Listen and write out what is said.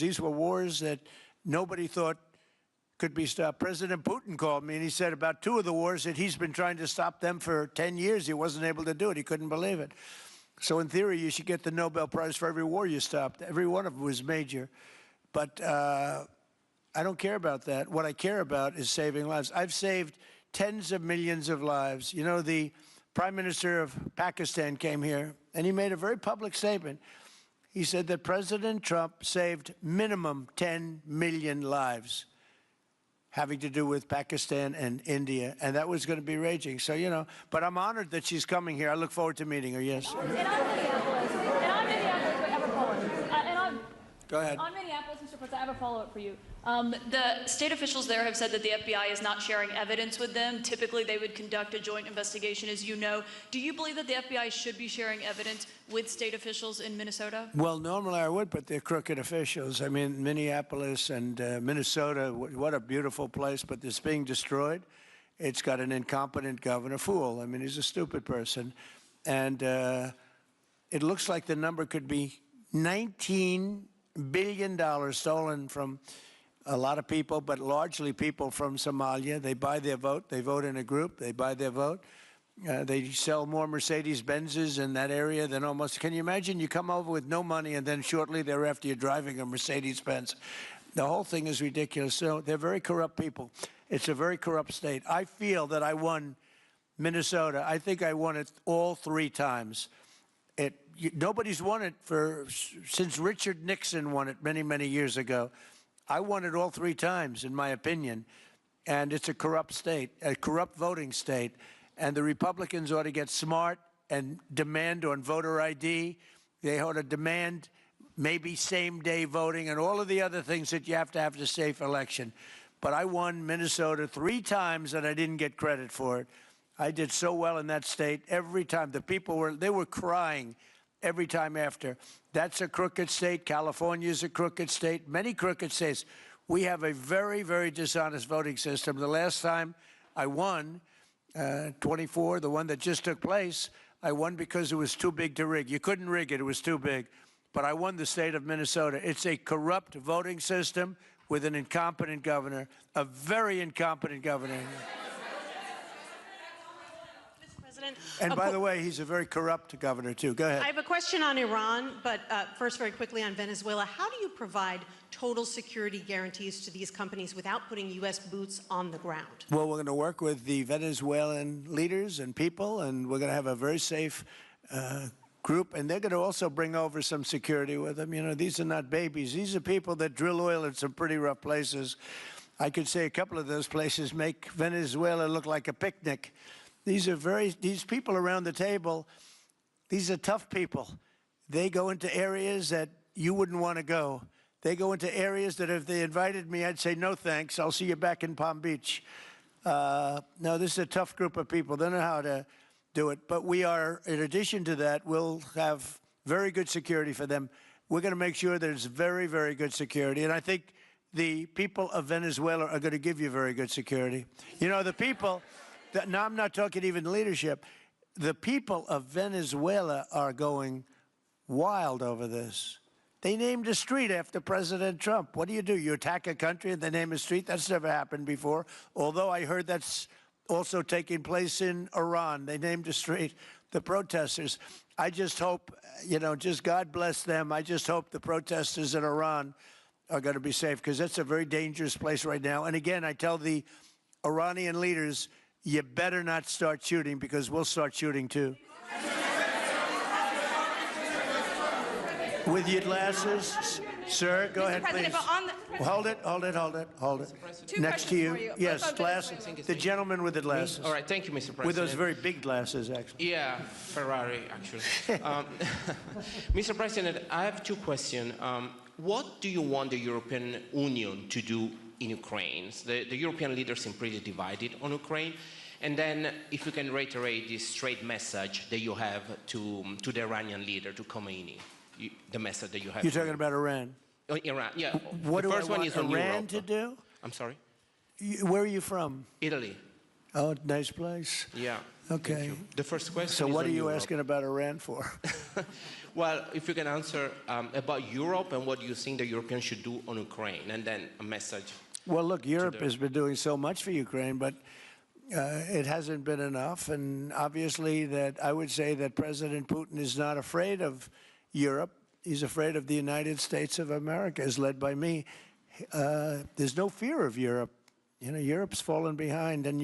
These were wars that nobody thought could be stopped. President Putin called me and he said about 2 of the wars that he's been trying to stop them for 10 years. He wasn't able to do it. He couldn't believe it. So in theory, you should get the Nobel Prize for every war you stopped. Every one of them was major. But I don't care about that. What I care about is saving lives. I've saved tens of millions of lives. You know, the Prime Minister of Pakistan came here and he made a very public statement. He said that President Trump saved minimum 10 million lives having to do with Pakistan and India, and that was going to be raging. So, you know, but I'm honored that she's coming here. I look forward to meeting her, yes. And on Minneapolis, Go ahead. On Minneapolis, Mr. President, I have a follow-up for you. The state officials there have said that the FBI is not sharing evidence with them. Typically, they would conduct a joint investigation, as you know. Do you believe that the FBI should be sharing evidence with state officials in Minnesota? Well, normally I would, but they're crooked officials. I mean, Minneapolis and Minnesota, what a beautiful place, but it's being destroyed. It's got an incompetent governor, fool. I mean, he's a stupid person. And it looks like the number could be $19 billion stolen from a lot of people, but largely people from Somalia. They buy their vote. They vote in a group. They buy their vote. They sell more Mercedes-Benzes in that area than almost. Can you imagine you come over with no money and then shortly thereafter you're driving a Mercedes-Benz? The whole thing is ridiculous. So they're very corrupt people. It's a very corrupt state. I feel that I won Minnesota. I think I won it all 3 times. Nobody's won it since Richard Nixon won it many, many years ago. I won it all 3 times, in my opinion. And it's a corrupt state, a corrupt voting state. And the Republicans ought to get smart and demand on voter ID. They ought to demand maybe same-day voting and all of the other things that you have to have a safe election. But I won Minnesota 3 times, and I didn't get credit for it. I did so well in that state every time. The people were crying every time after. That's a crooked state. California is a crooked state. Many crooked states. We have a very, very dishonest voting system. The last time I won, 24, the one that just took place, I won because it was too big to rig. You couldn't rig it. It was too big. But I won the state of Minnesota. It's a corrupt voting system with an incompetent governor, a very incompetent governor. And by the way, he's a very corrupt governor, too. Go ahead. I have a question on Iran, but first, very quickly on Venezuela. How do you provide total security guarantees to these companies without putting U.S. boots on the ground? Well, we're going to work with the Venezuelan leaders and people, and we're going to have a very safe group. And they're going to also bring over some security with them. You know, these are not babies. These are people that drill oil in some pretty rough places. I could say a couple of those places make Venezuela look like a picnic. These people around the table, these are tough people. They go into areas that you wouldn't want to go. They go into areas that if they invited me, I'd say, no thanks, I'll see you back in Palm Beach. No, this is a tough group of people. They know how to do it. But we are, in addition to that, we'll have very good security for them. We're going to make sure there's very, very good security. And I think the people of Venezuela are going to give you very good security. You know, the people... Now, I'm not talking even leadership. The people of Venezuela are going wild over this. They named a street after President Trump. What do? You attack a country and they name a street? That's never happened before. Although I heard that's also taking place in Iran. They named a street. The protesters. I just hope, you know, just God bless them. I just hope the protesters in Iran are going to be safe, because that's a very dangerous place right now. And again, I tell the Iranian leaders, you better not start shooting, because we'll start shooting too. With your glasses, sir, go ahead, please. Hold it. Next to you. Yes, glasses. The gentleman with the glasses. All right, thank you, Mr. President. With those very big glasses, actually. Yeah, Ferrari, actually. Mr. President, I have 2 questions. What do you want the European Union to do in Ukraine? The European leaders seem pretty divided on Ukraine. And then, if you can reiterate this straight message that you have to the Iranian leader, to Khomeini, the message that you have. You're talking about Iran? Iran, yeah. What do I want Iran to do? I'm sorry? Where are you from? Italy. Oh, nice place. Yeah. Okay. The first question So is what on are you Europe. asking about Iran for? Well, if you can answer about Europe and what you think the Europeans should do on Ukraine, and then a message. Well, look, Europe has been doing so much for Ukraine, but it hasn't been enough. And obviously that I would say that President Putin is not afraid of Europe. He's afraid of the United States of America, as led by me. There's no fear of Europe. You know, Europe's fallen behind. And